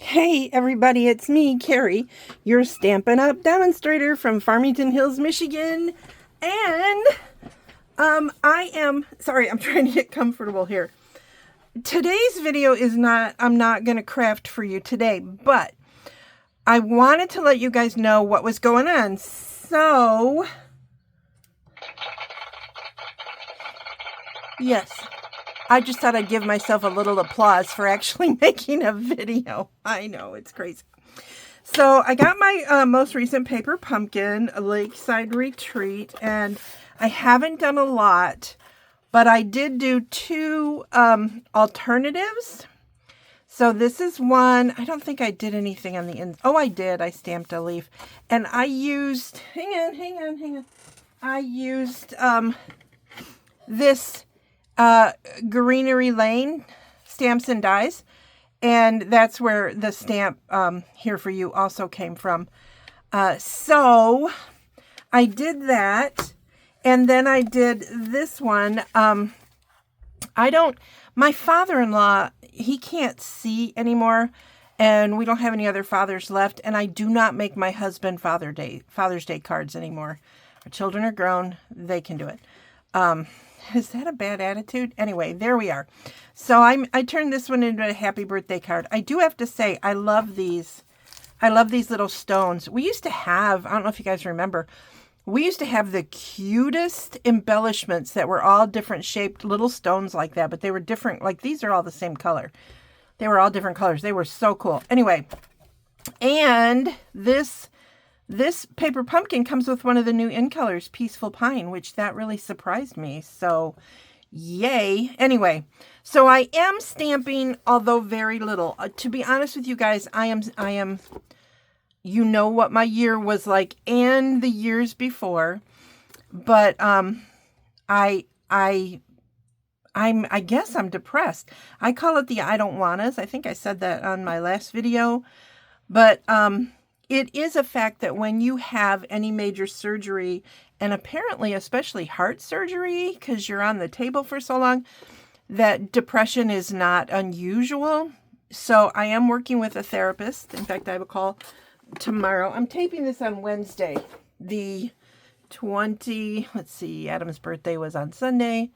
Hey everybody, it's me, Carrie, your Stampin' Up! Demonstrator from Farmington Hills, Michigan. And I am, sorry, I'm trying to get comfortable here. Today's video I'm not going to craft for you today, but I wanted to let you guys know what was going on. So, yes, I just thought I'd give myself a little applause for actually making a video. I know, it's crazy. So I got my most recent paper pumpkin, a Lakeside Retreat, and I haven't done a lot, but I did do two alternatives. So this is one. I don't think I did anything on the end. Oh, I did. I stamped a leaf, and I used. Hang on. I used this Greenery Lane Stamps and Dies. And that's where the stamp Here For You also came from. So I did that. And then I did this one. My father-in-law, he can't see anymore. And we don't have any other fathers left. And I do not make my husband Father's Day cards anymore. Our children are grown. They can do it. Is that a bad attitude? Anyway, there we are. So I turned this one into a happy birthday card. I do have to say, I love these. I love these little stones. We used to have, I don't know if you guys remember, we used to have the cutest embellishments that were all different shaped little stones like that, but they were different. Like these are all the same color. They were all different colors. They were so cool. Anyway, and this paper pumpkin comes with one of the new in colors, Peaceful Pine, which that really surprised me. So, yay. Anyway, so I am stamping, although very little. To be honest with you guys, I am, you know what my year was like and the years before. But I guess I'm depressed. I call it the I don't wannas. I think I said that on my last video. But it is a fact that when you have any major surgery, and apparently especially heart surgery, because you're on the table for so long, that depression is not unusual. So I am working with a therapist. In fact, I have a call tomorrow. I'm taping this on Wednesday, the 20, let's see, Adam's birthday was on Sunday,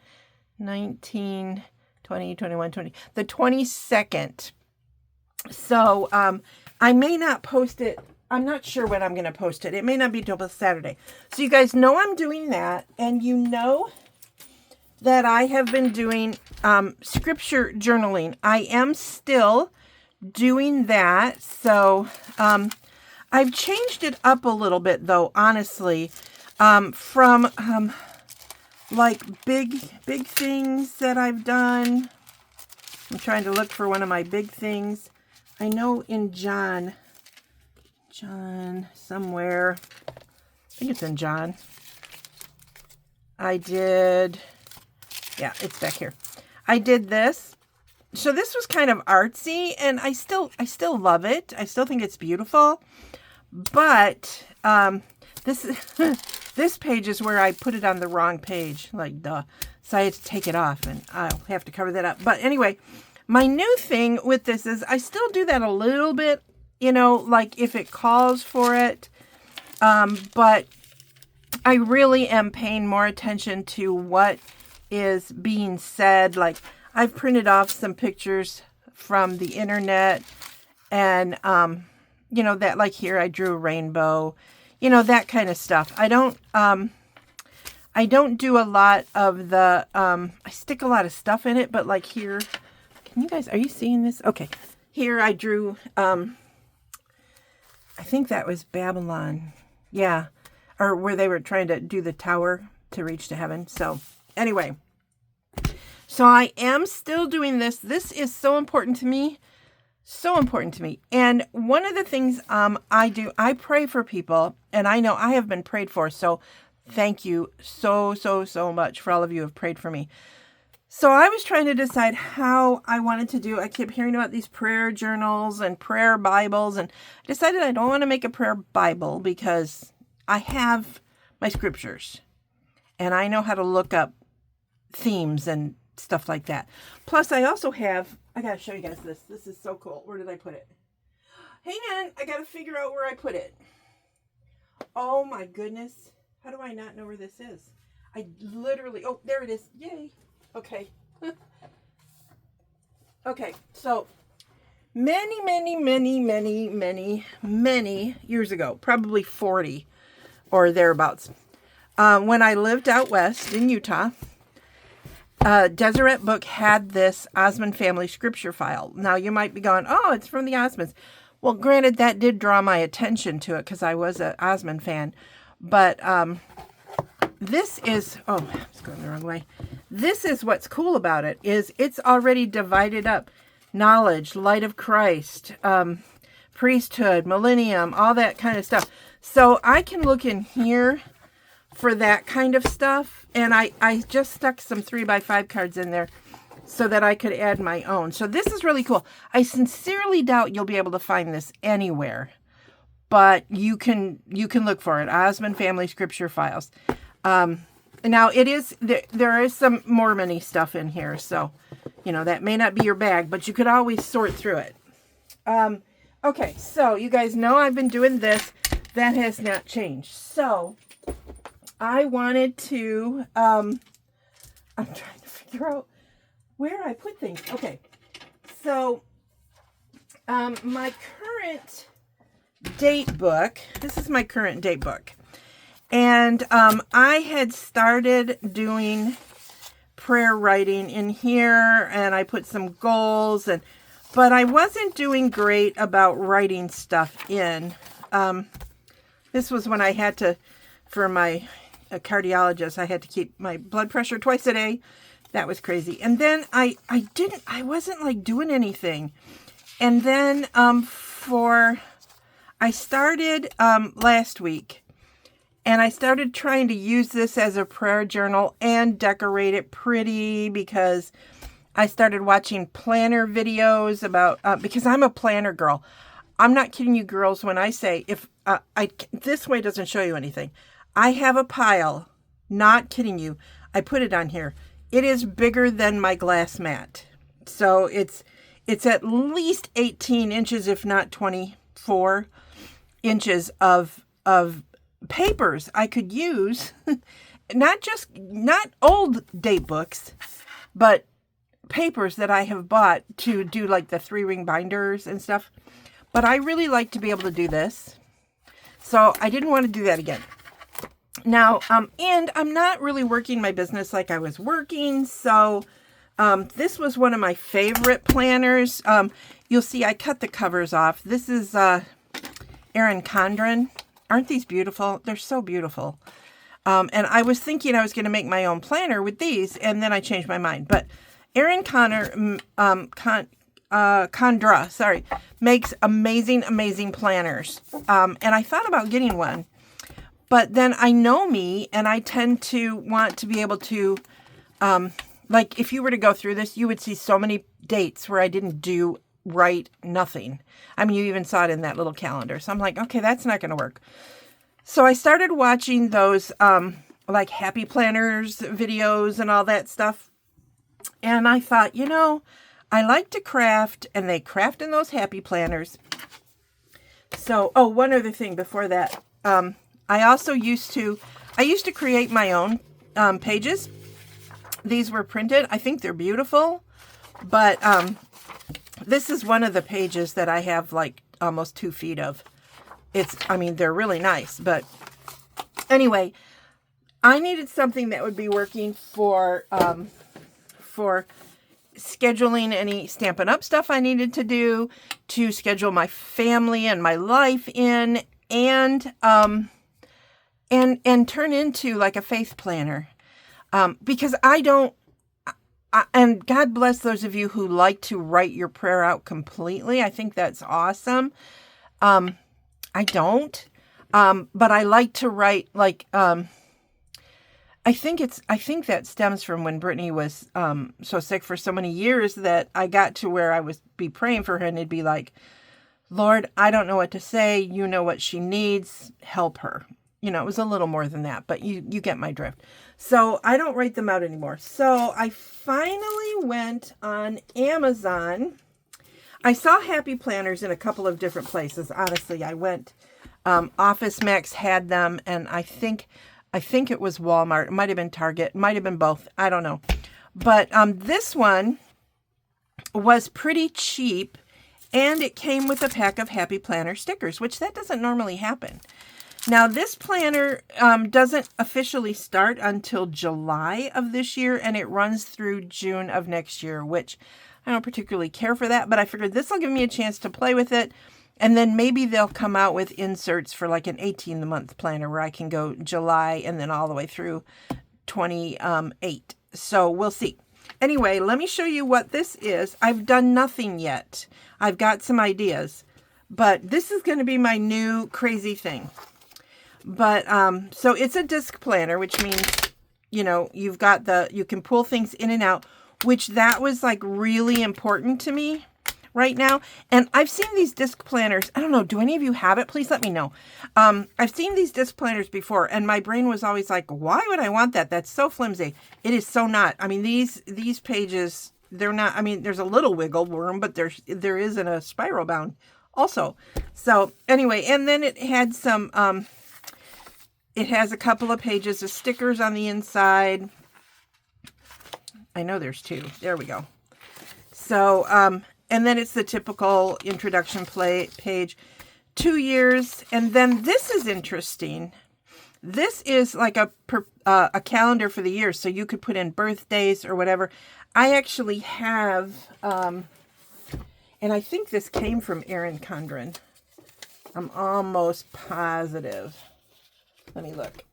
19, 20, 21, 20, the 22nd. So I may not post it. I'm not sure when I'm going to post it. It may not be until Saturday. So you guys know I'm doing that. And you know that I have been doing scripture journaling. I am still doing that. So I've changed it up a little bit, though, honestly, from like big things that I've done. I'm trying to look for one of my big things. I know in John somewhere, I think it's in John, I did, yeah, it's back here. I did this. So this was kind of artsy, and I still love it. I still think it's beautiful. But this this page is where I put it on the wrong page, like duh. So I had to take it off, and I'll have to cover that up. But anyway, my new thing with this is I still do that a little bit, you know, like if it calls for it. But I really am paying more attention to what is being said. Like I've printed off some pictures from the internet, and, you know, that like here I drew a rainbow, you know, that kind of stuff. I don't do a lot of the, I stick a lot of stuff in it, but like here, can you guys, are you seeing this? Okay. Here I drew, I think that was Babylon. Yeah. Or where they were trying to do the tower to reach to heaven. So anyway, so I am still doing this. This is so important to me. So important to me. And one of the things I do, I pray for people, and I know I have been prayed for. So thank you so much for all of you who have prayed for me. So I was trying to decide how I wanted to do. I kept hearing about these prayer journals and prayer Bibles, and I decided I don't want to make a prayer Bible because I have my scriptures and I know how to look up themes and stuff like that. Plus, I also have, I got to show you guys this. This is so cool. Where did I put it? hang on. I got to figure out where I put it. Oh my goodness. How do I not know where this is? I literally, oh, there it is. Yay. Okay. Okay, so many years ago, probably 40 or thereabouts, when I lived out west in Utah, Deseret Book had this Osmond family scripture file. Now you might be going, oh, it's from the Osmonds. Well, granted, that did draw my attention to it because I was an Osmond fan. But this is, oh, I was going the wrong way. This is what's cool about it, is it's already divided up. Knowledge, light of Christ, priesthood, millennium, all that kind of stuff. So I can look in here for that kind of stuff. And I just stuck some 3x5 cards in there so that I could add my own. So this is really cool. I sincerely doubt you'll be able to find this anywhere, but you can look for it. Osmond Family Scripture Files. Now it is, there is some Mormon-y stuff in here. So, you know, that may not be your bag, but you could always sort through it. Okay, so you guys know I've been doing this. That has not changed. So I wanted to, I'm trying to figure out where I put things. Okay, so my current date book, this is my current date book. And I had started doing prayer writing in here, and I put some goals, but I wasn't doing great about writing stuff in. This was when I had to, for my cardiologist, I had to keep my blood pressure twice a day. That was crazy. And then I wasn't like doing anything. And then I started last week. And I started trying to use this as a prayer journal and decorate it pretty, because I started watching planner videos about, because I'm a planner girl. I'm not kidding you girls when I say, if this way doesn't show you anything. I have a pile, not kidding you. I put it on here. It is bigger than my glass mat. So it's at least 18 inches, if not 24 inches of papers I could use, not old date books, but papers that I have bought to do like the 3-ring binders and stuff. But I really like to be able to do this. So I didn't want to do that again. Now, and I'm not really working my business like I was working. So this was one of my favorite planners. You'll see I cut the covers off. This is Erin Condren. Aren't these beautiful? They're so beautiful. And I was thinking I was going to make my own planner with these, and then I changed my mind. But Erin Condra, makes amazing planners. And I thought about getting one. But then I know me, and I tend to want to be able to, like if you were to go through this, you would see so many dates where I didn't write nothing. I mean, you even saw it in that little calendar. So I'm like, okay, that's not going to work. So I started watching those like happy planners videos and all that stuff. And I thought, you know, I like to craft, and they craft in those happy planners. So, oh, one other thing before that. I used to create my own pages. These were printed. I think they're beautiful. But this is one of the pages that I have like almost 2 feet of. They're really nice. But anyway, I needed something that would be working for scheduling any Stampin' Up! Stuff I needed to do, to schedule my family and my life in, and turn into like a faith planner. Because and God bless those of you who like to write your prayer out completely. I think that's awesome. I don't. But I like to write like, I think that stems from when Brittany was so sick for so many years, that I got to where I would be praying for her, and it'd be like, Lord, I don't know what to say. You know what she needs. Help her. You know, it was a little more than that, but you get my drift. So I don't write them out anymore. So I finally went on Amazon. I saw Happy Planners in a couple of different places. Honestly, I went, Office Max had them, and I think it was Walmart. It might have been Target. It might have been both. I don't know. But this one was pretty cheap, and it came with a pack of Happy Planner stickers, which that doesn't normally happen. Now, this planner doesn't officially start until July of this year, and it runs through June of next year, which I don't particularly care for that, but I figured this will give me a chance to play with it, and then maybe they'll come out with inserts for like an 18-month planner where I can go July and then all the way through 28. So we'll see. Anyway, let me show you what this is. I've done nothing yet. I've got some ideas, but this is going to be my new crazy thing. But, so it's a disc planner, which means, you know, you can pull things in and out, which that was like really important to me right now. And I've seen these disc planners. I don't know. Do any of you have it? Please let me know. I've seen these disc planners before, and my brain was always like, why would I want that? That's so flimsy. It is so not. I mean, these pages, they're not, I mean, there's a little wiggle room, but there isn't a spiral bound also. So anyway, and then it had some, it has a couple of pages of stickers on the inside. I know there's two. There we go. So, and then it's the typical introduction page, 2 years. And then this is interesting. This is like a calendar for the year. So you could put in birthdays or whatever. I actually have, and I think this came from Erin Condren. I'm almost positive. Let me look.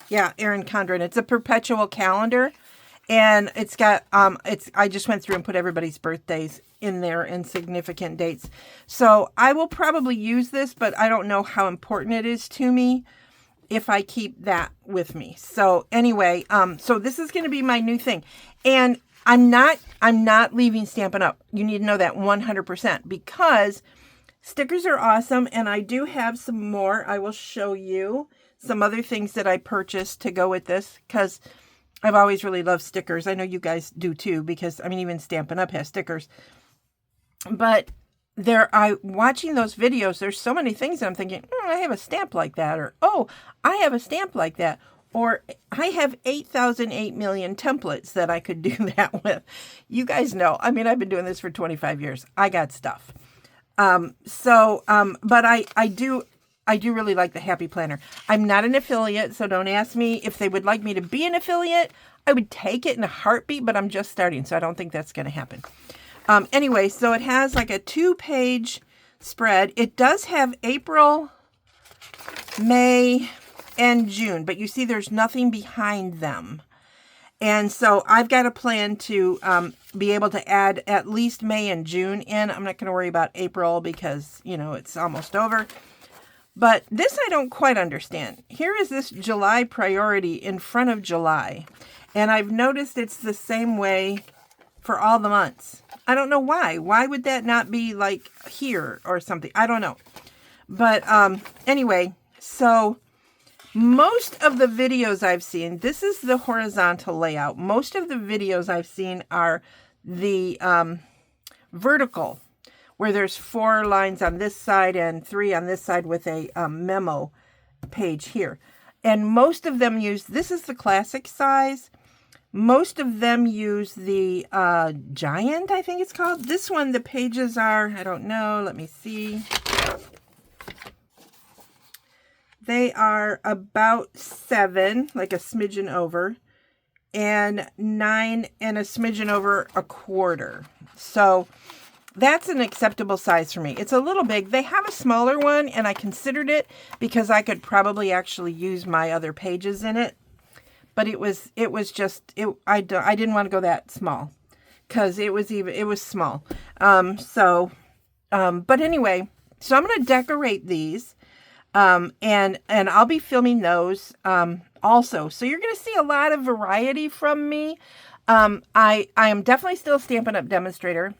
Yeah, Erin Condren. It's a perpetual calendar, and it's got I just went through and put everybody's birthdays in there and significant dates. So I will probably use this, but I don't know how important it is to me if I keep that with me. So anyway, so this is going to be my new thing, and I'm not leaving Stampin' Up. You need to know that 100%, because stickers are awesome, and I do have some more. I will show you some other things that I purchased to go with this, because I've always really loved stickers. I know you guys do too, because, I mean, even Stampin' Up has stickers. But watching those videos, there's so many things that I'm thinking, I have a stamp like that, or, oh, I have a stamp like that, or I have 8,008 million templates that I could do that with. You guys know, I mean, I've been doing this for 25 years. I got stuff. But I do really like the Happy Planner. I'm not an affiliate, so don't ask me if they would like me to be an affiliate. I would take it in a heartbeat, but I'm just starting, so I don't think that's going to happen. Anyway, so it has like a 2-page spread. It does have April, May, and June, but you see there's nothing behind them. And so I've got a plan to be able to add at least May and June in. I'm not going to worry about April because, you know, it's almost over. But this I don't quite understand. Here is this July priority in front of July. And I've noticed it's the same way for all the months. I don't know why. Why would that not be like here or something? I don't know. But anyway, so most of the videos I've seen, this is the horizontal layout. Most of the videos I've seen are the vertical, where there's 4 lines on this side and 3 on this side with a memo page here. And most of them use, this is the classic size. Most of them use the giant, I think it's called. This one, the pages are, I don't know, let me see. They are about 7, like a smidgen over, and 9 and a smidgen over a quarter. So that's an acceptable size for me. It's a little big. They have a smaller one, and I considered it because I could probably actually use my other pages in it. But it was just, I didn't want to go that small because it was small. But anyway, so I'm going to decorate these. And I'll be filming those, also. So you're going to see a lot of variety from me. I am definitely still a Stampin' Up! Demonstrator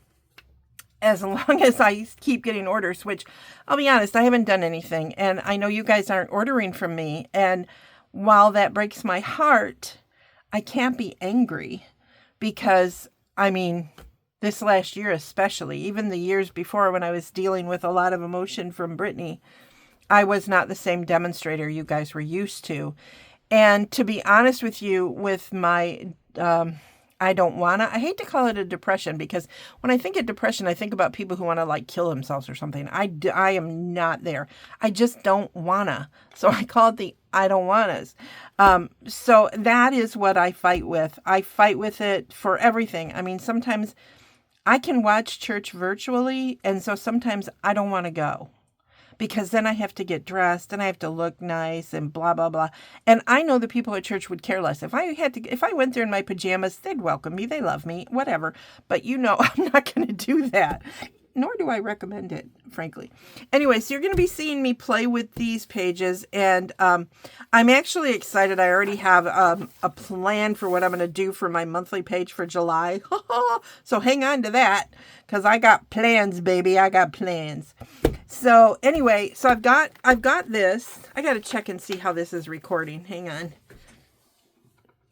as long as I keep getting orders, which I'll be honest, I haven't done anything. And I know you guys aren't ordering from me. And while that breaks my heart, I can't be angry because, I mean, this last year especially, even the years before when I was dealing with a lot of emotion from Brittany, I was not the same demonstrator you guys were used to. And to be honest with you, with my I don't wanna, I hate to call it a depression, because when I think of depression, I think about people who want to like kill themselves or something. I am not there. I just don't wanna. So I call it the I don't wannas. So that is what I fight with. I fight with it for everything. I mean, sometimes I can watch church virtually, and so sometimes I don't want to go, because then I have to get dressed and I have to look nice and blah, blah, blah. And I know the people at church would care less. If I went there in my pajamas, they'd welcome me. They love me, whatever. But you know, I'm not going to do that. Nor do I recommend it, frankly. Anyway, so you're going to be seeing me play with these pages, and I'm actually excited. I already have a plan for what I'm going to do for my monthly page for July. So hang on to that, because I got plans, baby. I got plans. So anyway, so I've got this. I got to check and see how this is recording. Hang on.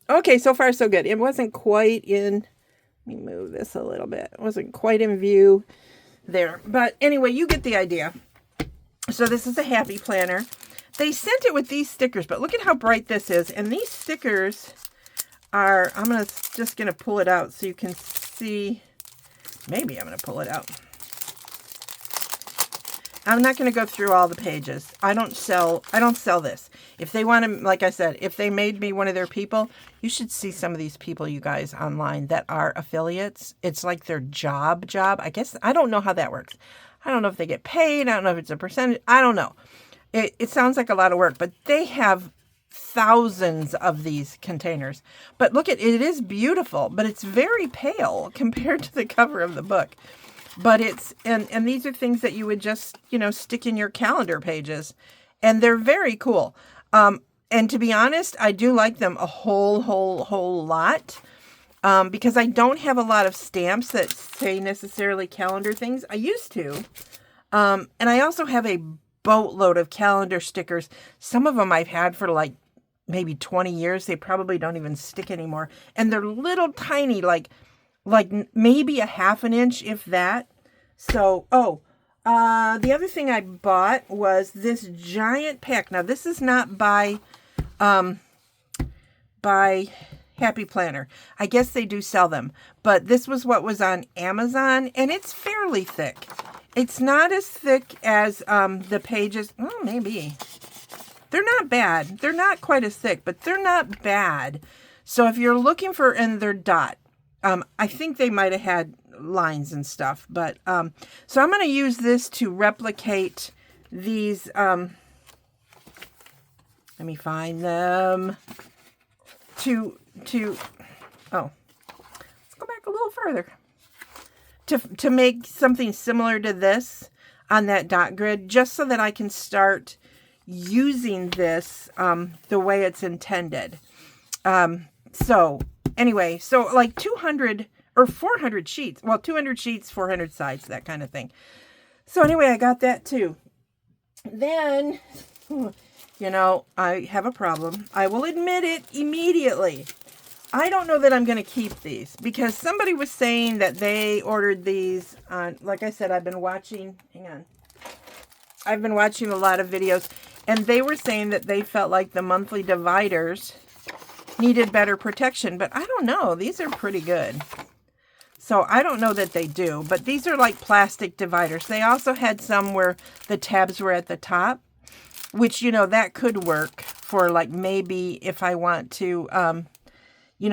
Okay, so far so good. It wasn't quite in, let me move this a little bit. It wasn't quite in view there. But anyway, you get the idea. So this is a happy planner. They sent it with these stickers, but look at how bright this is. And these stickers are, just going to pull it out so you can see. Maybe I'm going to pull it out. I'm not going to go through all the pages. I don't sell this. If they want to, like I said, if they made me one of their people, you should see some of these people, you guys, online that are affiliates. It's like their job. I guess, I don't know how that works. I don't know if they get paid. I don't know if it's a percentage. I don't know. It sounds like a lot of work, but they have thousands of these containers. But look at it. It is beautiful, but it's very pale compared to the cover of the book. But it's, and these are things that you would just, stick in your calendar pages. And they're very cool. And to be honest, I do like them a whole lot. Because I don't have a lot of stamps that say necessarily calendar things. I used to. And I also have a boatload of calendar stickers. Some of them I've had for like maybe 20 years. They probably don't even stick anymore. And they're little tiny, like maybe a ½ inch, if that. So, the other thing I bought was this giant pack. Now, this is not by Happy Planner. I guess they do sell them, but this was what was on Amazon, and it's fairly thick. It's not as thick as the pages. Well, maybe. They're not bad. They're not quite as thick, but they're not bad. So if you're looking for, and they're dot. I think they might have had lines and stuff, but so I'm going to use this to replicate these. Let me find them. Let's go back a little further. To make something similar to this on that dot grid, just so that I can start using this the way it's intended. So anyway, so like 200 or 400 sheets. Well, 200 sheets, 400 sides, that kind of thing. So anyway, I got that too. Then, I have a problem. I will admit it immediately. I don't know that I'm going to keep these, because somebody was saying that they ordered these on, like I said, I've been watching a lot of videos, and they were saying that they felt like the monthly dividers needed better protection, but I don't know. These are pretty good. So I don't know that they do, but these are like plastic dividers. They also had some where the tabs were at the top, which, that could work for like maybe if I want to,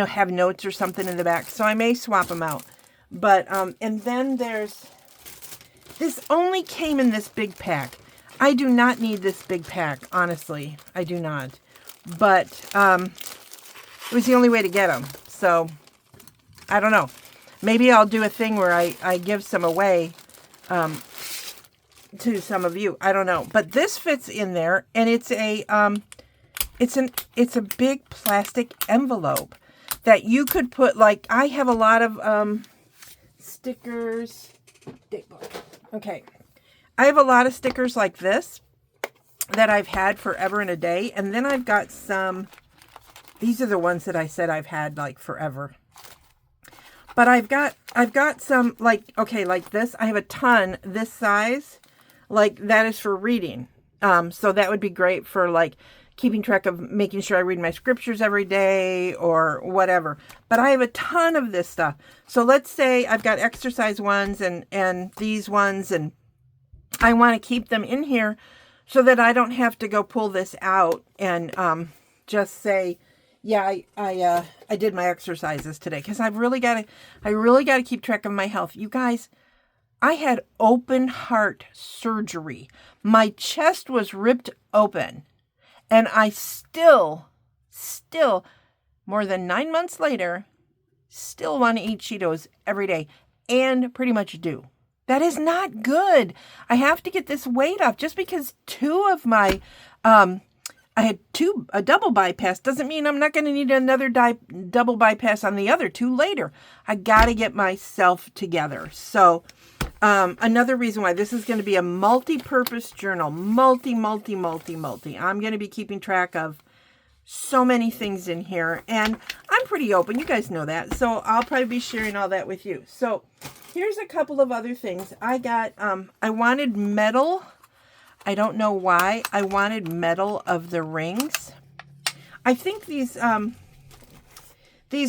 have notes or something in the back. So I may swap them out. But, and then this only came in this big pack. I do not need this big pack, honestly. I do not. But, it was the only way to get them. So, I don't know. Maybe I'll do a thing where I give some away to some of you. I don't know. But this fits in there, and it's a big plastic envelope that you could put, like, I have a lot of stickers. Okay. I have a lot of stickers like this that I've had forever and a day. And then I've got some, these are the ones that I said I've had like forever. But I've got I've got some, like, okay, like this. I have a ton this size. Like, that is for reading. So that would be great for, like, keeping track of making sure I read my scriptures every day or whatever. But I have a ton of this stuff. So let's say I've got exercise ones and these ones, and I want to keep them in here so that I don't have to go pull this out and just say, yeah, I did my exercises today, because I really got to keep track of my health. You guys, I had open heart surgery. My chest was ripped open, and I still, more than 9 months later, still want to eat Cheetos every day, and pretty much do. That is not good. I have to get this weight off. Just because two of my, I had a double bypass doesn't mean I'm not going to need another double bypass on the other two later. I got to get myself together. So another reason why this is going to be a multi-purpose journal, multi. I'm going to be keeping track of so many things in here, and I'm pretty open. You guys know that. So I'll probably be sharing all that with you. So here's a couple of other things. I got, I wanted metal. I don't know why. I wanted metal of the rings. I think these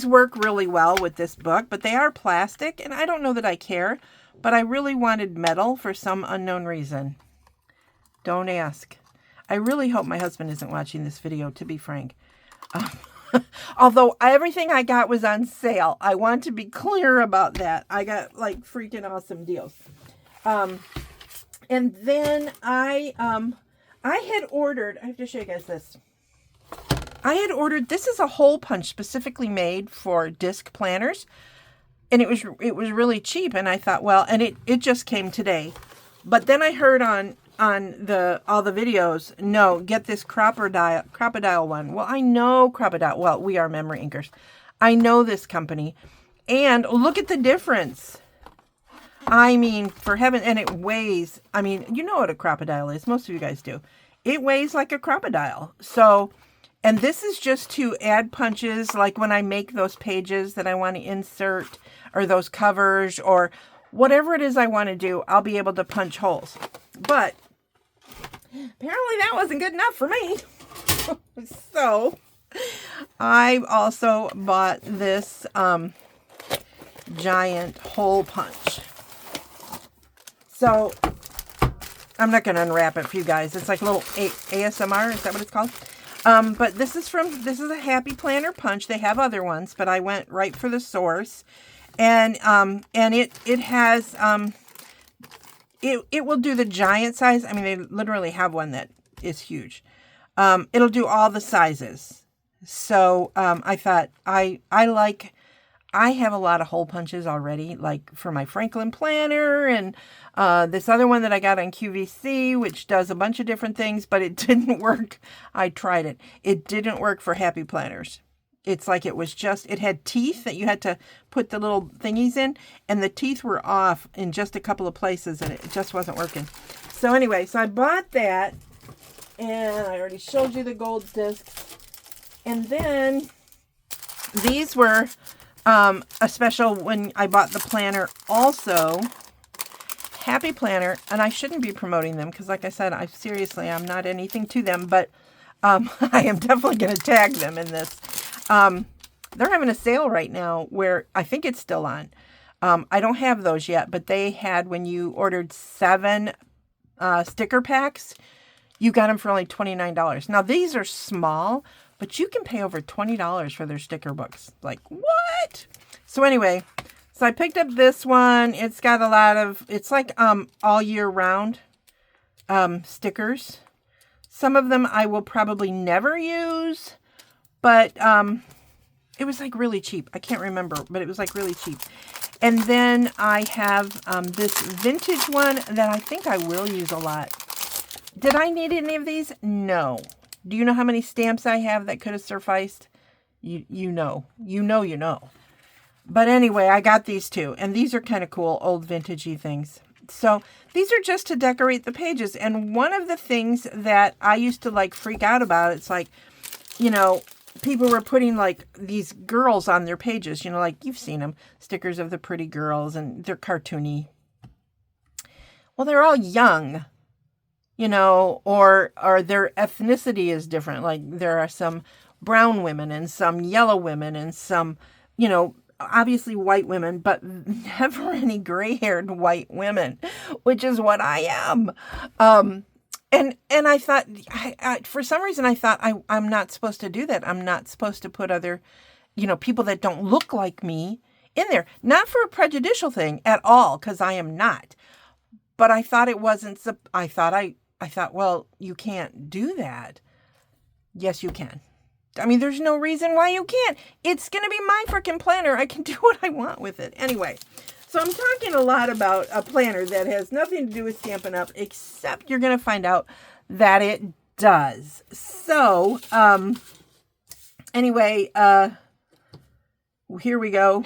work really well with this book, but they are plastic, and I don't know that I care, but I really wanted metal for some unknown reason. Don't ask. I really hope my husband isn't watching this video, to be frank. Although everything I got was on sale. I want to be clear about that. I got like freaking awesome deals. And then I had ordered, I have to show you guys this. I had ordered, this is a hole punch specifically made for disc planners. And it was really cheap. And I thought, well, and it just came today. But then I heard on all the videos, no, get this Crocodile one. Well, I know Crocodile. Well, we are memory inkers. I know this company. And look at the difference. I mean, for heaven, and it weighs, I mean, you know what a crocodile is. Most of you guys do. It weighs like a crocodile. So, and this is just to add punches, like when I make those pages that I want to insert, or those covers, or whatever it is I want to do, I'll be able to punch holes. But apparently that wasn't good enough for me. So I also bought this giant hole punch. So I'm not going to unwrap it for you guys. It's like a little ASMR. Is that what it's called? But this is a Happy Planner punch. They have other ones, but I went right for the source. And it has, it will do the giant size. I mean, they literally have one that is huge. It'll do all the sizes. So, I thought I have a lot of hole punches already, like for my Franklin planner, and this other one that I got on QVC, which does a bunch of different things, but it didn't work. I tried it. It didn't work for Happy Planners. It's like it had teeth that you had to put the little thingies in, and the teeth were off in just a couple of places, and it just wasn't working. So anyway, so I bought that, and I already showed you the gold discs. And then these were a special when I bought the planner also. Happy Planner, and I shouldn't be promoting them because, like I said, I'm not anything to them, but I am definitely going to tag them in this. They're having a sale right now where I think it's still on. I don't have those yet, but they had, when you ordered 7 sticker packs, you got them for only $29. Now, these are small, but you can pay over $20 for their sticker books. Like, what? So anyway, so I picked up this one. It's got a lot of, it's like all year round stickers. Some of them I will probably never use, but it was like really cheap. I can't remember, but it was like really cheap. And then I have this vintage one that I think I will use a lot. Did I need any of these? No. Do you know how many stamps I have that could have sufficed? You know. But anyway, I got these two, and these are kind of cool, old vintagey things. So these are just to decorate the pages. And one of the things that I used to like freak out about, it's like, you know, people were putting like these girls on their pages, like you've seen them, stickers of the pretty girls, and they're cartoony. Well, they're all young, or their ethnicity is different. Like there are some brown women and some yellow women and some, obviously white women, but never any gray-haired white women, which is what I am. And I thought, for some reason, I thought I'm not supposed to do that. I'm not supposed to put other, people that don't look like me in there. Not for a prejudicial thing at all, because I am not. But I thought it wasn't. I thought, well, you can't do that. Yes, you can. I mean, there's no reason why you can't. It's going to be my freaking planner. I can do what I want with it. Anyway, so I'm talking a lot about a planner that has nothing to do with Stampin' Up, except you're going to find out that it does. So, anyway, here we go.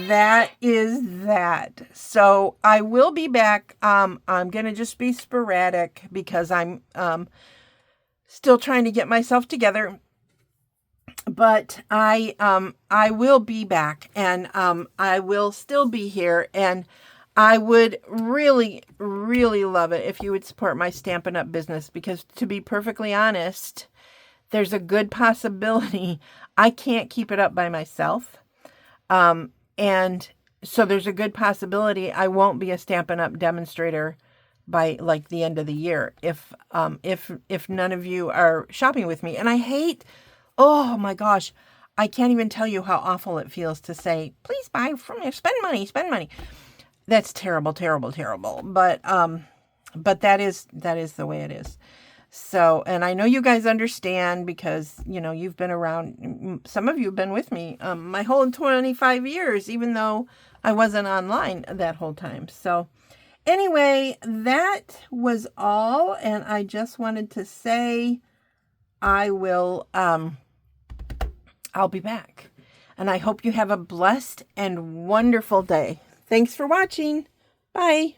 That is that. So I will be back. I'm going to just be sporadic because I'm still trying to get myself together. But I will be back, and I will still be here, and I would really, really love it if you would support my Stampin' Up! Business, because to be perfectly honest, there's a good possibility I can't keep it up by myself. And so there's a good possibility I won't be a Stampin' Up! Demonstrator by like the end of the year if none of you are shopping with me. And I hate, oh my gosh, I can't even tell you how awful it feels to say, please buy from me, spend money. That's terrible, terrible, terrible. But that is the way it is. So, and I know you guys understand because, you've been around, some of you have been with me my whole 25 years, even though I wasn't online that whole time. So anyway, that was all. And I just wanted to say I'll be back. And I hope you have a blessed and wonderful day. Thanks for watching. Bye.